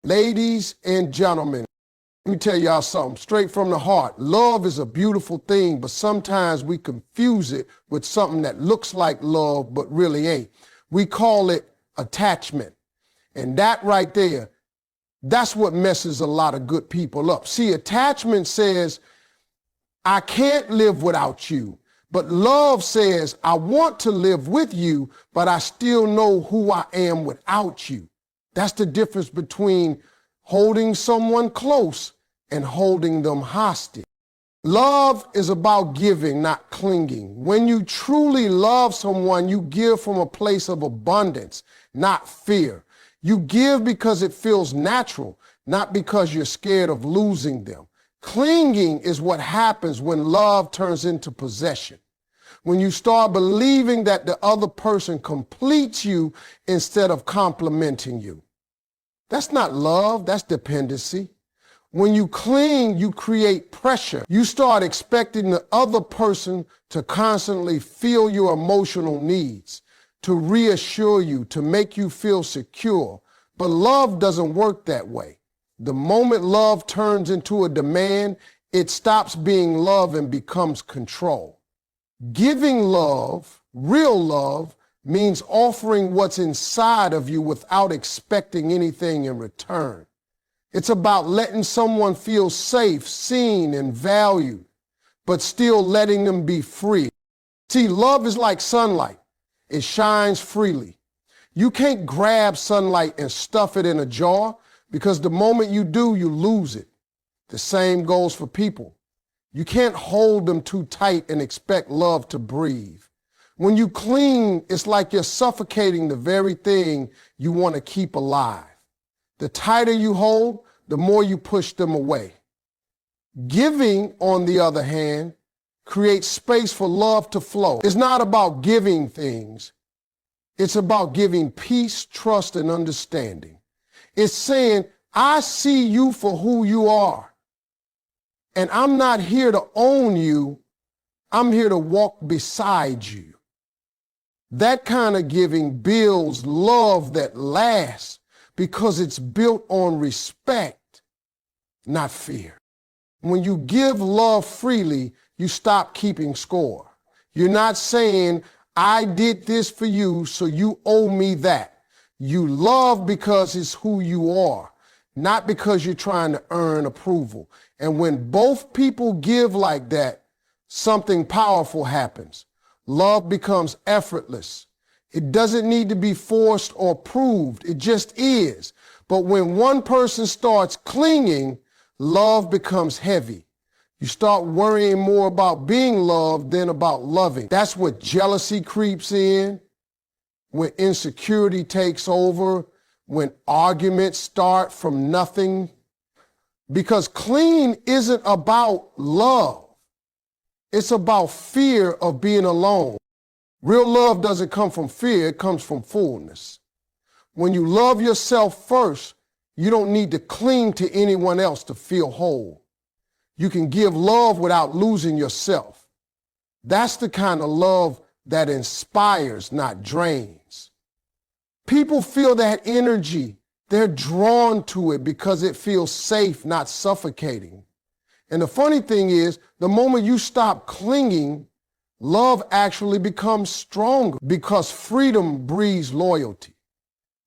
Ladies and gentlemen, let me tell y'all something straight from the heart. Love is a beautiful thing, but sometimes we confuse it with something that looks like love but really ain't. We call it attachment. And that right there, that's what messes a lot of good people up. See, attachment says, I can't live without you. But love says, I want to live with you, but I still know who I am without you. That's the difference between holding someone close and holding them hostage. Love is about giving, not clinging. When you truly love someone, you give from a place of abundance, not fear. You give because it feels natural, not because you're scared of losing them. Clinging is what happens when love turns into possession. When you start believing that the other person completes you instead of complimenting you. That's not love, that's dependency. When you cling, you create pressure. You start expecting the other person to constantly feel your emotional needs, to reassure you, to make you feel secure. But love doesn't work that way. The moment love turns into a demand, it stops being love and becomes control. Giving love, real love, means offering what's inside of you without expecting anything in return. It's about letting someone feel safe, seen, and valued, but still letting them be free. See, love is like sunlight. It shines freely. You can't grab sunlight and stuff it in a jar because the moment you do, you lose it. The same goes for people. You can't hold them too tight and expect love to breathe. When you cling, it's like you're suffocating the very thing you want to keep alive. The tighter you hold, the more you push them away. Giving, on the other hand, creates space for love to flow. It's not about giving things. It's about giving peace, trust, and understanding. It's saying, I see you for who you are. And I'm not here to own you. I'm here to walk beside you. That kind of giving builds love that lasts because it's built on respect, not fear. When you give love freely, you stop keeping score. You're not saying, I did this for you, so you owe me that. You love because it's who you are, not because you're trying to earn approval. And when both people give like that, something powerful happens. Love becomes effortless. It doesn't need to be forced or proved. It just is. But when one person starts clinging, love becomes heavy. You start worrying more about being loved than about loving. That's what jealousy creeps in, when insecurity takes over, when arguments start from nothing. Because clinging isn't about love. It's about fear of being alone. Real love doesn't come from fear, it comes from fullness. When you love yourself first, you don't need to cling to anyone else to feel whole. You can give love without losing yourself. That's the kind of love that inspires, not drains. People feel that energy. They're drawn to it because it feels safe, not suffocating. And the funny thing is, the moment you stop clinging, love actually becomes stronger because freedom breeds loyalty.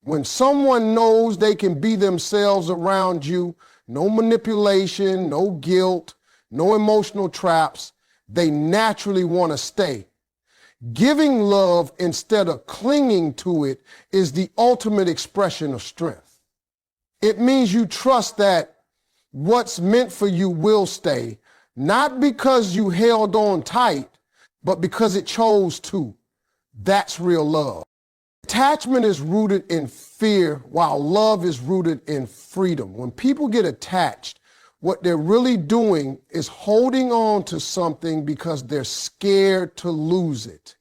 When someone knows they can be themselves around you, no manipulation, no guilt, no emotional traps, they naturally want to stay. Giving love instead of clinging to it is the ultimate expression of strength. It means you trust that what's meant for you will stay, not because you held on tight, but because it chose to. That's real love. Attachment is rooted in fear, while love is rooted in freedom. When people get attached, what they're really doing is holding on to something because they're scared to lose it.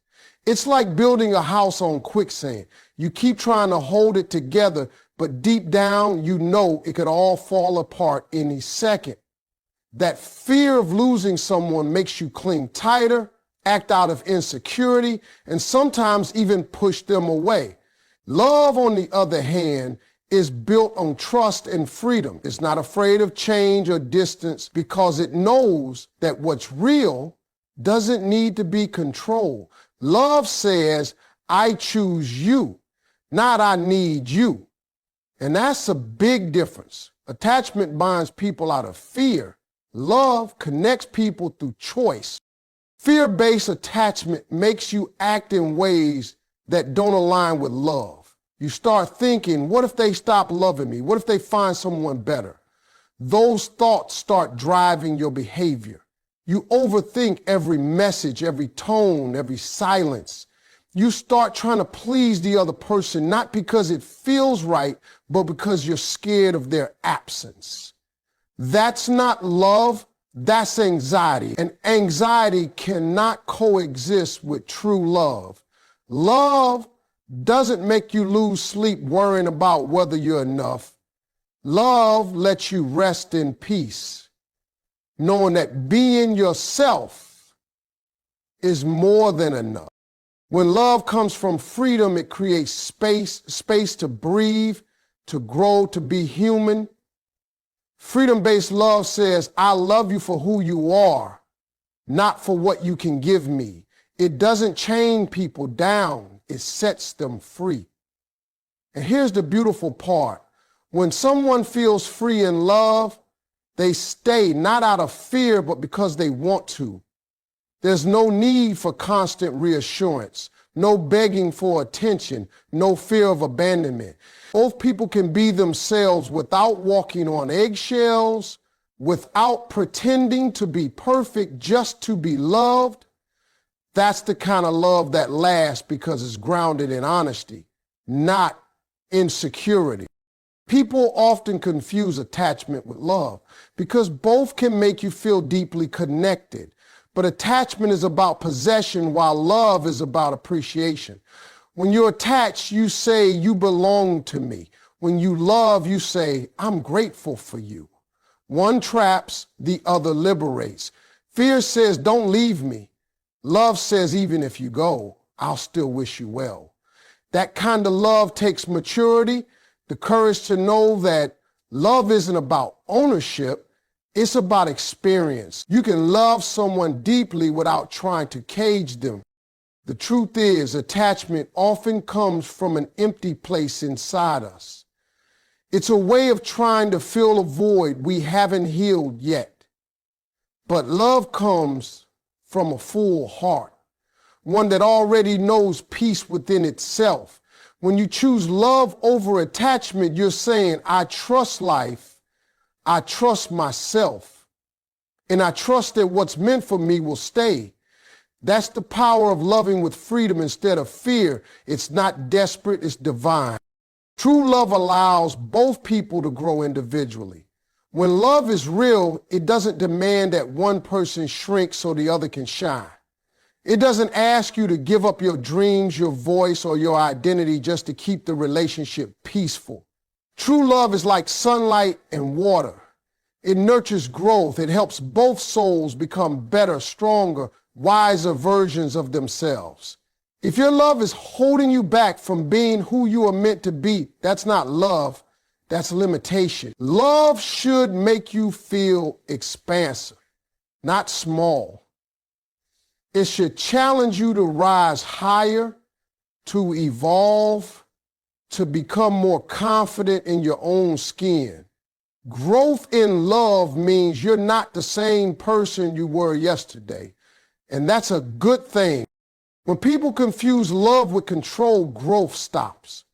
It's like building a house on quicksand. You keep trying to hold it together, but deep down, you know it could all fall apart any second. That fear of losing someone makes you cling tighter, act out of insecurity, and sometimes even push them away. Love, on the other hand, is built on trust and freedom. It's not afraid of change or distance because it knows that what's real doesn't need to be controlled. Love says, I choose you, not I need you. And that's a big difference. Attachment binds people out of fear. Love connects people through choice. Fear-based attachment makes you act in ways that don't align with love. You start thinking, what if they stop loving me? What if they find someone better? Those thoughts start driving your behavior. You overthink every message, every tone, every silence. You start trying to please the other person, not because it feels right, but because you're scared of their absence. That's not love, that's anxiety. And anxiety cannot coexist with true love. Love doesn't make you lose sleep worrying about whether you're enough. Love lets you rest in peace, knowing that being yourself is more than enough. When love comes from freedom, it creates space to breathe, to grow, to be human. Freedom-based love says, I love you for who you are, not for what you can give me. It doesn't chain people down, it sets them free. And here's the beautiful part. When someone feels free in love, they stay not out of fear, but because they want to. There's no need for constant reassurance, no begging for attention, no fear of abandonment. Both people can be themselves without walking on eggshells, without pretending to be perfect just to be loved. That's the kind of love that lasts because it's grounded in honesty, not insecurity. People often confuse attachment with love because both can make you feel deeply connected. But attachment is about possession while love is about appreciation. When you're attached, you say, you belong to me. When you love, you say, I'm grateful for you. One traps, the other liberates. Fear says, don't leave me. Love says, even if you go, I'll still wish you well. That kind of love takes maturity, the courage to know that love isn't about ownership. It's about experience. You can love someone deeply without trying to cage them. The truth is, attachment often comes from an empty place inside us. It's a way of trying to fill a void we haven't healed yet. But love comes from a full heart, one that already knows peace within itself. When you choose love over attachment, you're saying, I trust life. I trust myself, and I trust that what's meant for me will stay. That's the power of loving with freedom instead of fear. It's not desperate, it's divine. True love allows both people to grow individually. When love is real, it doesn't demand that one person shrink so the other can shine. It doesn't ask you to give up your dreams, your voice, or your identity just to keep the relationship peaceful. True love is like sunlight and water. It nurtures growth. It helps both souls become better, stronger, wiser versions of themselves. If your love is holding you back from being who you are meant to be, that's not love, that's limitation. Love should make you feel expansive, not small. It should challenge you to rise higher, to evolve, to become more confident in your own skin. Growth in love means you're not the same person you were yesterday, and that's a good thing. When people confuse love with control, growth stops.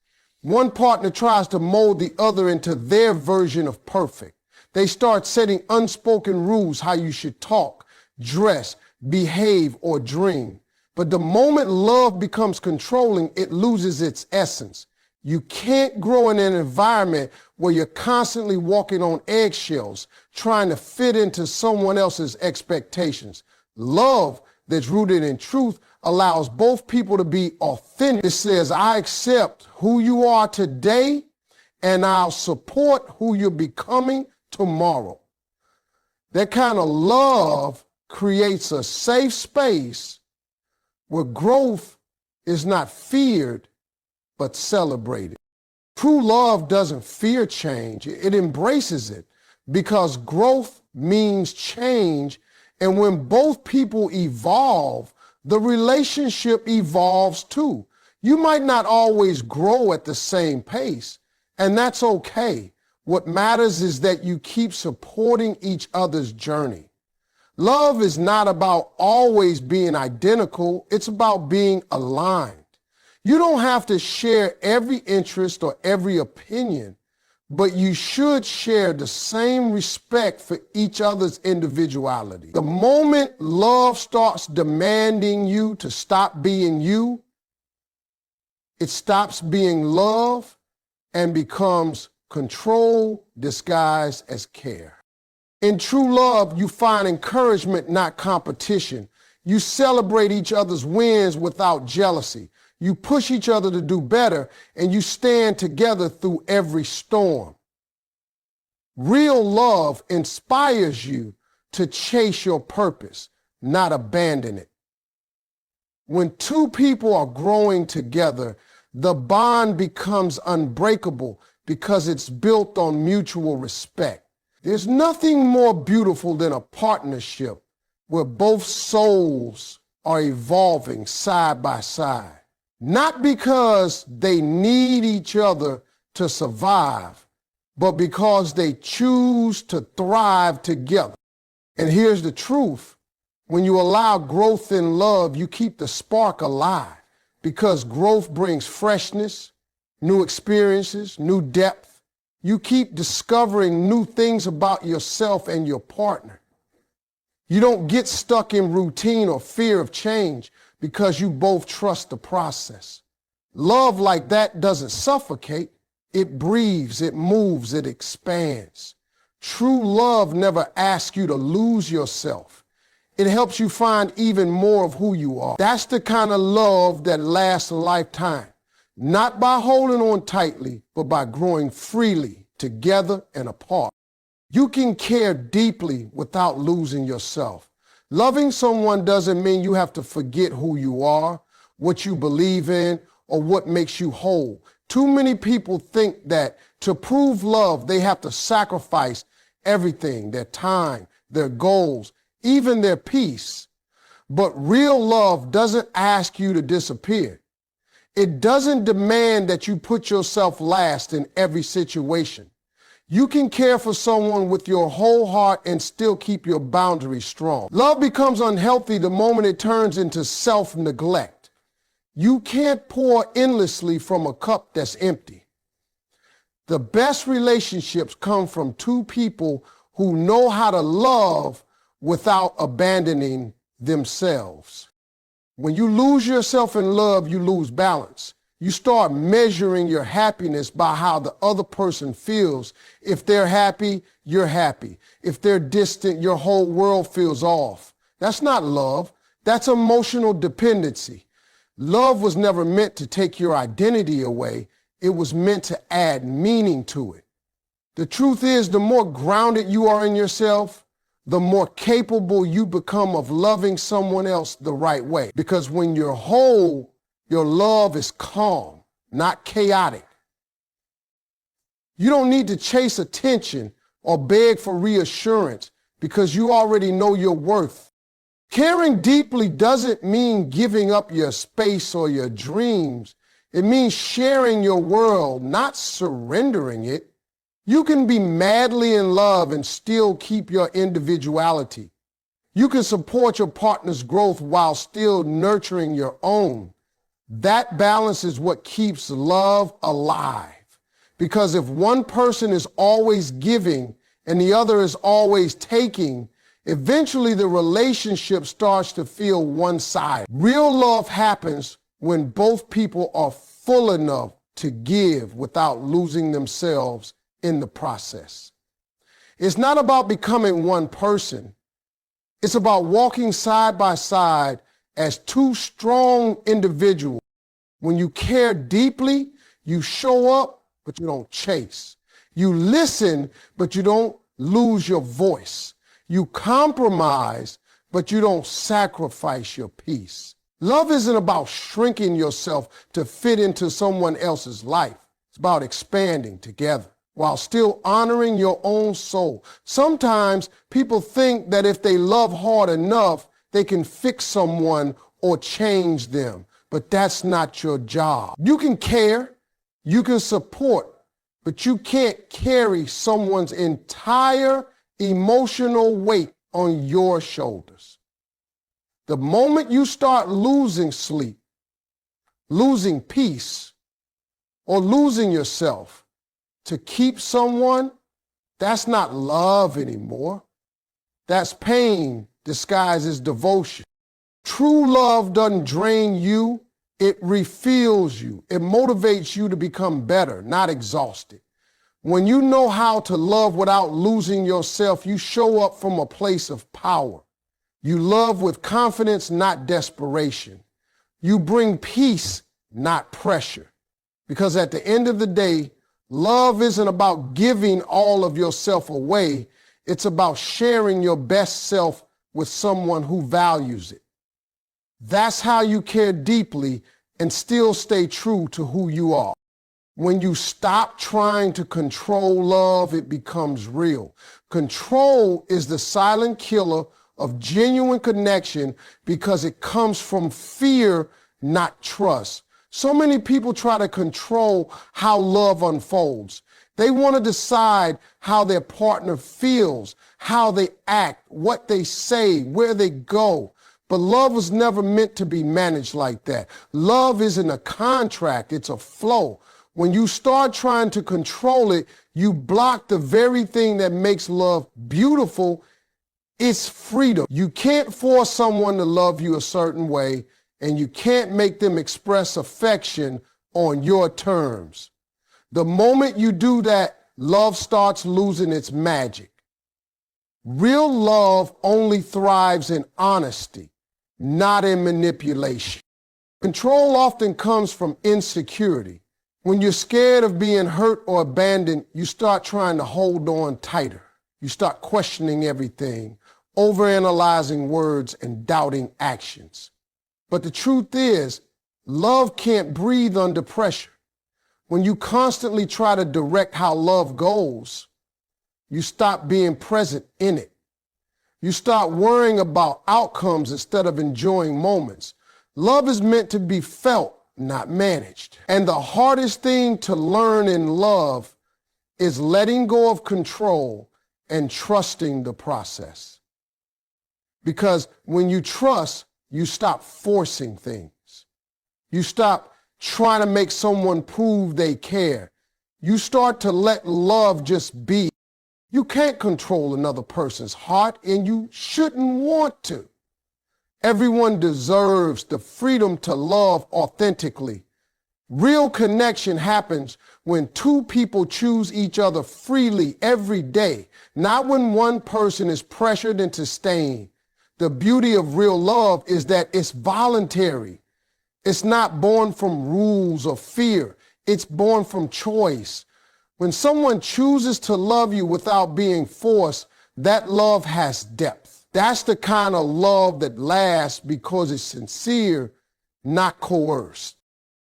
One partner tries to mold the other into their version of perfect. They start setting unspoken rules how you should talk, dress, behave, or dream. But the moment love becomes controlling, it loses its essence. You can't grow in an environment where you're constantly walking on eggshells, trying to fit into someone else's expectations. Love that's rooted in truth allows both people to be authentic. It says, I accept who you are today, and I'll support who you're becoming tomorrow. That kind of love creates a safe space where growth is not feared, but celebrated. True love doesn't fear change, it embraces it because growth means change. And when both people evolve, the relationship evolves too. You might not always grow at the same pace, and that's okay. What matters is that you keep supporting each other's journey. Love is not about always being identical, it's about being aligned. You don't have to share every interest or every opinion, but you should share the same respect for each other's individuality. The moment love starts demanding you to stop being you, it stops being love and becomes control disguised as care. In true love, you find encouragement, not competition. You celebrate each other's wins without jealousy. You push each other to do better, and you stand together through every storm. Real love inspires you to chase your purpose, not abandon it. When two people are growing together, the bond becomes unbreakable because it's built on mutual respect. There's nothing more beautiful than a partnership where both souls are evolving side by side. Not because they need each other to survive, but because they choose to thrive together. And here's the truth. When you allow growth in love, you keep the spark alive because growth brings freshness, new experiences, new depth. You keep discovering new things about yourself and your partner. You don't get stuck in routine or fear of change because you both trust the process. Love like that doesn't suffocate. It breathes, it moves, it expands. True love never asks you to lose yourself. It helps you find even more of who you are. That's the kind of love that lasts a lifetime. Not by holding on tightly, but by growing freely, together and apart. You can care deeply without losing yourself. Loving someone doesn't mean you have to forget who you are, what you believe in, or what makes you whole. Too many people think that to prove love, they have to sacrifice everything, their time, their goals, even their peace. But real love doesn't ask you to disappear. It doesn't demand that you put yourself last in every situation. You can care for someone with your whole heart and still keep your boundaries strong. Love becomes unhealthy the moment it turns into self-neglect. You can't pour endlessly from a cup that's empty. The best relationships come from two people who know how to love without abandoning themselves. When you lose yourself in love, you lose balance. You start measuring your happiness by how the other person feels. If they're happy, you're happy. If they're distant, your whole world feels off. That's not love. That's emotional dependency. Love was never meant to take your identity away. It was meant to add meaning to it. The truth is, the more grounded you are in yourself, the more capable you become of loving someone else the right way. Because when you're whole, your love is calm, not chaotic. You don't need to chase attention or beg for reassurance because you already know your worth. Caring deeply doesn't mean giving up your space or your dreams. It means sharing your world, not surrendering it. You can be madly in love and still keep your individuality. You can support your partner's growth while still nurturing your own. That balance is what keeps love alive. Because if one person is always giving and the other is always taking, eventually the relationship starts to feel one-sided. Real love happens when both people are full enough to give without losing themselves in the process. It's not about becoming one person. It's about walking side by side as two strong individuals. When you care deeply, you show up, but you don't chase. You listen, but you don't lose your voice. You compromise, but you don't sacrifice your peace. Love isn't about shrinking yourself to fit into someone else's life. It's about expanding together while still honoring your own soul. Sometimes people think that if they love hard enough, they can fix someone or change them, but that's not your job. You can care, you can support, but you can't carry someone's entire emotional weight on your shoulders. The moment you start losing sleep, losing peace, or losing yourself to keep someone, that's not love anymore. That's pain disguised as devotion. True love doesn't drain you, it refills you. It motivates you to become better, not exhausted. When you know how to love without losing yourself, you show up from a place of power. You love with confidence, not desperation. You bring peace, not pressure. Because at the end of the day, love isn't about giving all of yourself away. It's about sharing your best self with someone who values it. That's how you care deeply and still stay true to who you are. When you stop trying to control love, it becomes real. Control is the silent killer of genuine connection because it comes from fear, not trust. So many people try to control how love unfolds. They want to decide how their partner feels, how they act, what they say, where they go. But love was never meant to be managed like that. Love isn't a contract, it's a flow. When you start trying to control it, you block the very thing that makes love beautiful. It's freedom. You can't force someone to love you a certain way, and you can't make them express affection on your terms. The moment you do that, love starts losing its magic. Real love only thrives in honesty, not in manipulation. Control often comes from insecurity. When you're scared of being hurt or abandoned, you start trying to hold on tighter. You start questioning everything, overanalyzing words and doubting actions. But the truth is, love can't breathe under pressure. When you constantly try to direct how love goes, you stop being present in it. You start worrying about outcomes instead of enjoying moments. Love is meant to be felt, not managed. And the hardest thing to learn in love is letting go of control and trusting the process. Because when you trust, you stop forcing things. You stop trying to make someone prove they care. You start to let love just be. You can't control another person's heart, and you shouldn't want to. Everyone deserves the freedom to love authentically. Real connection happens when two people choose each other freely every day, not when one person is pressured into staying. The beauty of real love is that it's voluntary. It's not born from rules or fear. It's born from choice. When someone chooses to love you without being forced, that love has depth. That's the kind of love that lasts because it's sincere, not coerced.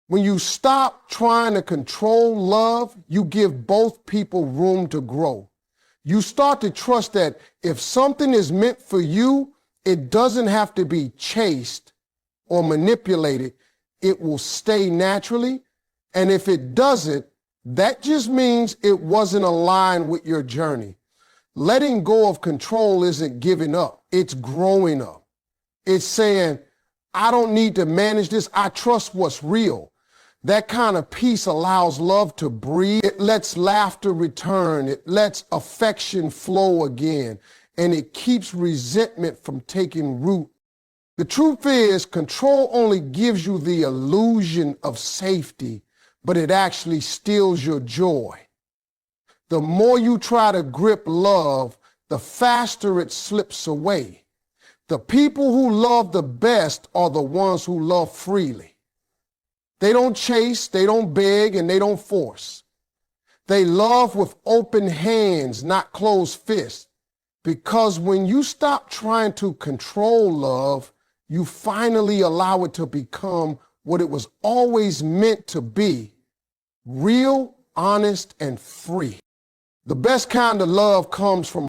When you stop trying to control love, you give both people room to grow. You start to trust that if something is meant for you, it doesn't have to be chased or manipulated. It will stay naturally. And if it doesn't, that just means it wasn't aligned with your journey. Letting go of control isn't giving up. It's growing up. It's saying, I don't need to manage this. I trust what's real. That kind of peace allows love to breathe. It lets laughter return. It lets affection flow again. And it keeps resentment from taking root. The truth is, control only gives you the illusion of safety, but it actually steals your joy. The more you try to grip love, the faster it slips away. The people who love the best are the ones who love freely. They don't chase, they don't beg, and they don't force. They love with open hands, not closed fists. Because when you stop trying to control love, you finally allow it to become what it was always meant to be: real, honest, and free. The best kind of love comes from